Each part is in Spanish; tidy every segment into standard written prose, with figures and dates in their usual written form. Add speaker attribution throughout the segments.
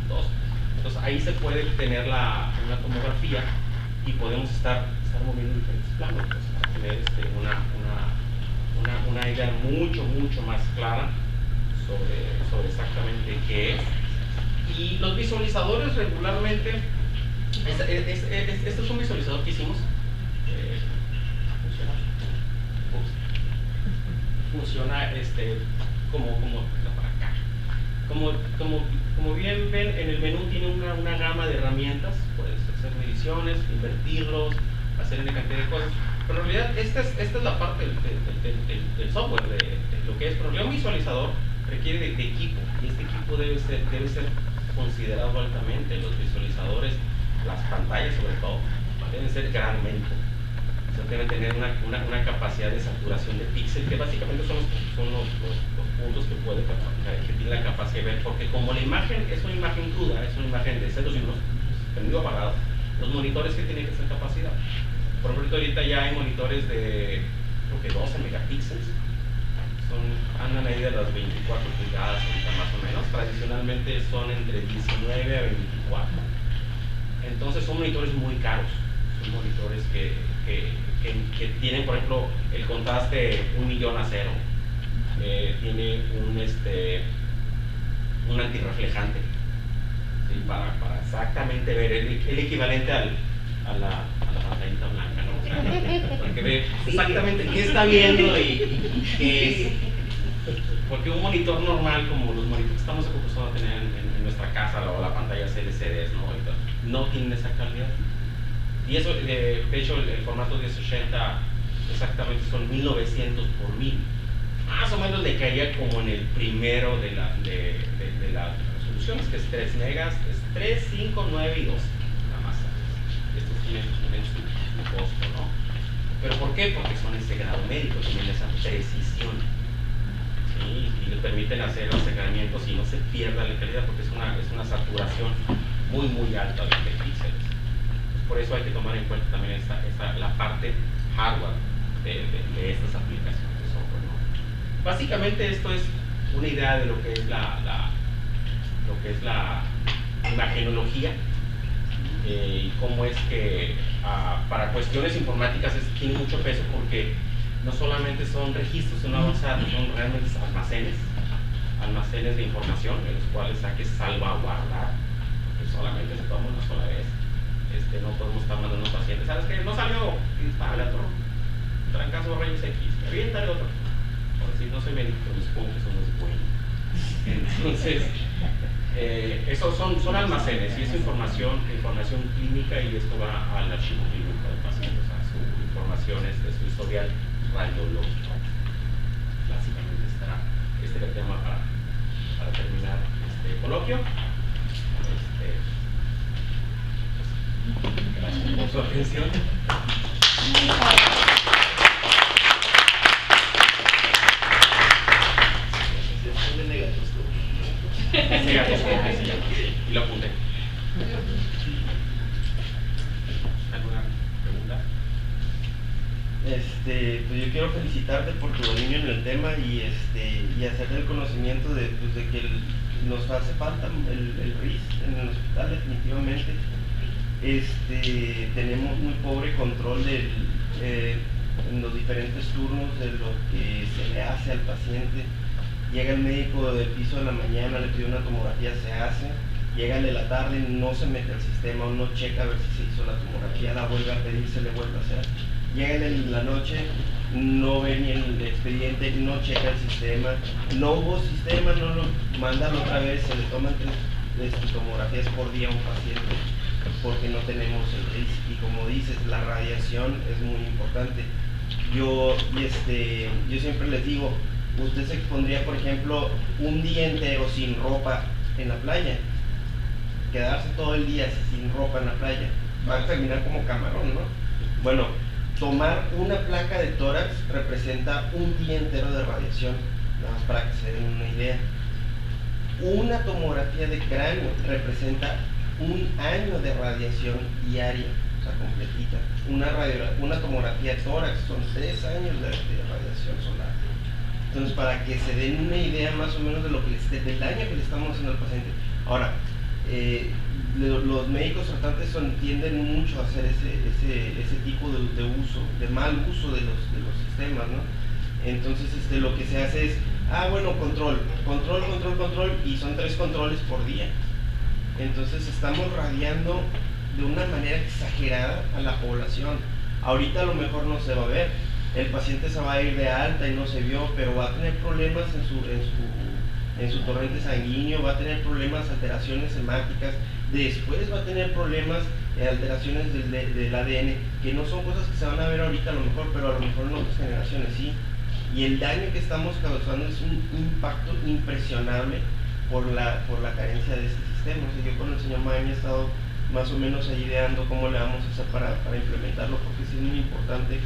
Speaker 1: 2. Entonces ahí se puede tener una tomografía y podemos estar moviendo diferentes planos, pues, para tener una idea mucho más clara sobre exactamente qué es. Y los visualizadores regularmente, este es un visualizador que hicimos, funciona como para acá. Como bien ven, en el menú tiene una gama de herramientas, puedes hacer mediciones, invertirlos, hacer una cantidad de cosas. Pero en realidad esta es la parte del software, de lo que es. Pero un visualizador requiere de equipo, y este equipo debe ser considerado altamente. Los visualizadores, las pantallas sobre todo, deben ser granmente. Deben tener una capacidad de saturación de píxel, que básicamente son los puntos que tiene la capacidad de ver, porque como la imagen es una imagen cruda, es una imagen de ceros y unos, prendido apagado, los monitores que tienen que ser capacidad. Por ejemplo, ahorita ya hay monitores de, creo que 12 megapíxeles, andan ahí de las 24 pulgadas ahorita más o menos. Tradicionalmente son entre 19 a 24. Entonces son monitores muy caros, son monitores que tienen, por ejemplo, el contraste 1.000.000 a 0, tiene un antirreflejante, ¿sí? para exactamente ver el equivalente a la pantallita blanca, ¿no? O sea, para que ve exactamente qué está viendo y qué es. Porque un monitor normal, como los monitores que estamos acostumbrados a tener en nuestra casa, o la pantalla LCDs, no tienen esa calidad. Y eso, de hecho, el formato 1080 exactamente son 1900 por 1000. Más o menos le caería como en el primero de las resoluciones, que es 3 megas, es 3, 5, 9 y 12. Nada más. Estos tienen su costo, ¿no? ¿Pero por qué? Porque son ese grado médico, tienen esa precisión. ¿Sí? Y le permiten hacer los segmentos y no se pierda la calidad, porque es una saturación muy alta de píxeles. Por eso hay que tomar en cuenta también la parte hardware de estas aplicaciones de software, ¿no? Básicamente esto es una idea de lo que es la imagenología, y cómo es que para cuestiones informáticas tiene mucho peso, porque no solamente son registros, son realmente almacenes de información en los cuales hay que salvaguardar, porque solamente se toma una sola vez. No podemos estar mandando a un paciente, ¿sabes qué? No salió, dispárale a otro, trancazo rayos X, aviéntale otro. Por decir, no soy médico, pero supongo que eso no es bueno. Entonces, esos son almacenes, y es información clínica, y esto va al archivo clínico del paciente, o sea, su información es de su historial radiológico. Básicamente este era el tema para terminar este coloquio. Gracias por su atención. Y lo apunté. ¿Alguna pregunta?
Speaker 2: Pues yo quiero felicitarte por tu dominio en el tema, y hacerte el conocimiento de que nos hace falta el RIS en el hospital, definitivamente. Tenemos muy pobre control en los diferentes turnos de lo que se le hace al paciente. Llega el médico del piso de la mañana, le pide una tomografía, se hace. Llega el de la tarde, no se mete al sistema, no checa a ver si se hizo la tomografía, la vuelve a pedir, se le vuelve a hacer. Llega el de la noche, no ve ni el expediente, no checa el sistema, no hubo sistema, no lo mandan otra vez, se le toman 3 tomografías por día a un paciente, porque no tenemos el RIS. Y como dices, la radiación es muy importante. Yo siempre les digo, usted se expondría, por ejemplo, un día entero sin ropa en la playa, quedarse todo el día sin ropa en la playa, va a terminar como camarón, ¿no? Bueno, tomar una placa de tórax representa un día entero de radiación, nada más para que se den una idea. Una tomografía de cráneo representa un año de radiación diaria, o sea, completita. Una tomografía de tórax son 3 años de radiación solar. Entonces, para que se den una idea más o menos de del daño que le estamos haciendo al paciente. Ahora, los médicos tratantes tienden mucho a hacer ese tipo de uso, de mal uso de los sistemas, ¿no? Entonces lo que se hace es, bueno, control, y son 3 controles por día. Entonces estamos radiando de una manera exagerada a la población. Ahorita a lo mejor no se va a ver, el paciente se va a ir de alta y no se vio, pero va a tener problemas en su torrente sanguíneo, va a tener problemas, alteraciones hemáticas, después va a tener problemas, alteraciones del ADN, que no son cosas que se van a ver ahorita a lo mejor, pero a lo mejor en otras generaciones sí. Y el daño que estamos causando es un impacto impresionable por la carencia de este sistema. O sea, yo con el señor Maña he estado más o menos ahí ideando cómo le vamos a hacer para implementarlo, porque sí es muy importante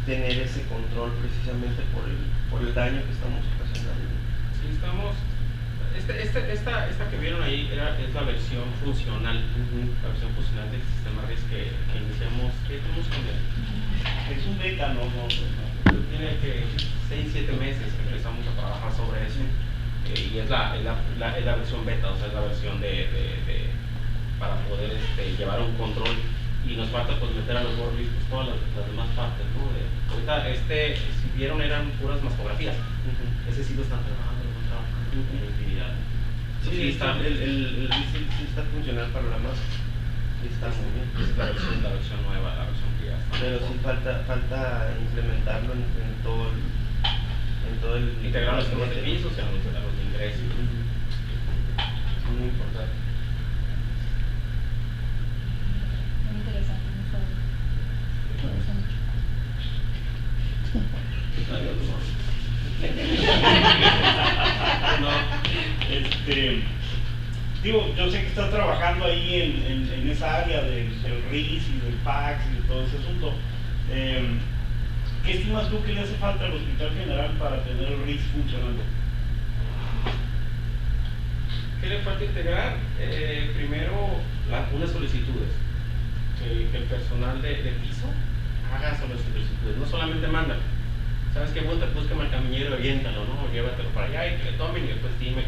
Speaker 2: tener ese control precisamente por el daño que estamos ocasionando.
Speaker 1: Sí, esta que vieron ahí es la versión funcional, la versión funcional del sistema RIS que iniciamos. ¿Qué tenemos con él?
Speaker 3: Es un beta, no.
Speaker 1: Tiene que 6-7 meses que empezamos a trabajar sobre eso, y es la versión beta, o sea, es la versión para poder llevar un control, y nos falta pues meter a los borris pues, todas las demás partes, ¿no? Ahorita si vieron eran puras mastografías, ese sí lo están trabajando en infinidad.
Speaker 2: Sí, está funcional para la masa. Está muy bien.
Speaker 1: Esa es la versión nueva, la versión que ya está.
Speaker 2: Pero sí falta implementarlo en todo el
Speaker 1: integrar los sistemas de pisos, a los de ingresos.
Speaker 2: Es muy importante.
Speaker 4: Muy interesante, muy suave. Me gusta mucho.
Speaker 3: Digo, yo sé que estás trabajando ahí en esa área del RIS y del PACS y de todo ese asunto. ¿Qué estimas tú que le hace falta al Hospital General para tener el RIS funcionando?
Speaker 1: ¿Qué le falta integrar? Primero, unas solicitudes. Que el personal de piso haga solicitudes, no solamente manda. ¿Sabes qué? Búscame al camillero y aviéntalo, ¿no? O llévatelo para allá y que le tomen y después dime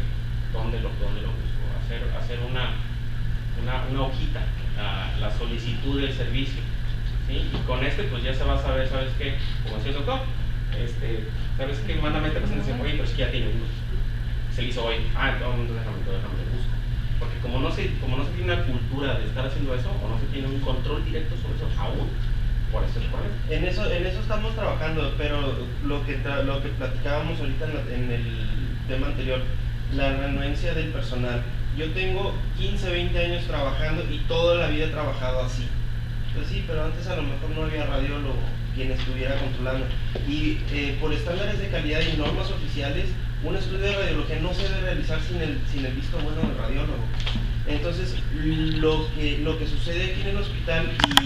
Speaker 1: dónde lo busco. Hacer una hojita, la solicitud del servicio, ¿sí? Y con pues ya se va a saber, ¿sabes qué? Como decía el doctor, ¿sabes qué? Mándame esta presentación, oye, pero es que ya tiene uno. Se le hizo hoy, entonces déjame lo busco. Porque como no se tiene una cultura de estar haciendo eso, o no se tiene un control directo sobre eso aún, por eso es problema.
Speaker 2: En eso estamos trabajando, pero lo que platicábamos ahorita en el tema anterior, la renuencia del personal. Yo tengo 15, 20 años trabajando y toda la vida he trabajado así. Pues sí, pero antes a lo mejor no había radiólogo quien estuviera controlando. Y por estándares de calidad y normas oficiales, un estudio de radiología no se debe realizar sin el visto bueno del radiólogo. Entonces, lo que sucede aquí en el hospital, y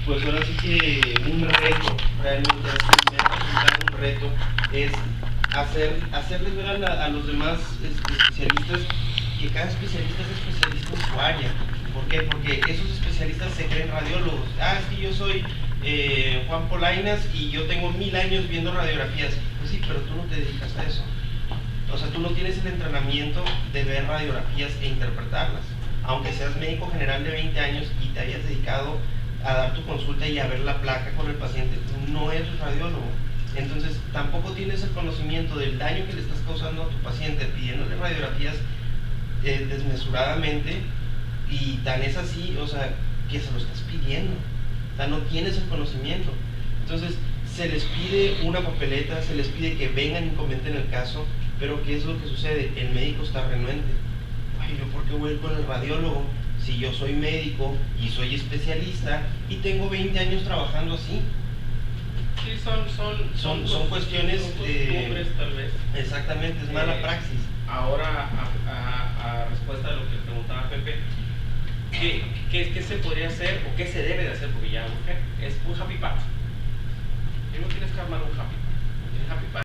Speaker 2: pues ahora sí que un reto, realmente es un reto, es hacerles ver a los demás especialistas que cada especialista es especialista en su área. ¿Por qué? Porque esos especialistas se creen radiólogos. Es que yo soy Juan Polainas y yo tengo 1000 años viendo radiografías. Pues sí, pero tú no te dedicas a eso. O sea, tú no tienes el entrenamiento de ver radiografías e interpretarlas. Aunque seas médico general de 20 años y te hayas dedicado a dar tu consulta y a ver la placa con el paciente, tú no eres radiólogo. Entonces, tampoco tienes el conocimiento del daño que le estás causando a tu paciente pidiéndole radiografías desmesuradamente, y tan es así, o sea, que se lo estás pidiendo. O sea, no tienes el conocimiento. Entonces, se les pide una papeleta, se les pide que vengan y comenten el caso, pero ¿qué es lo que sucede? El médico está renuente. ¿Yo por qué voy a ir con el radiólogo si yo soy médico y soy especialista y tengo 20 años trabajando así?
Speaker 1: Sí, son
Speaker 2: cuestiones
Speaker 1: costumbres, tal vez.
Speaker 2: Exactamente, es mala praxis.
Speaker 1: Ahora, a respuesta a lo que preguntaba Pepe, ¿qué se podría hacer o qué se debe de hacer? Porque ya es un happy path. No tienes que armar un happy path. El happy path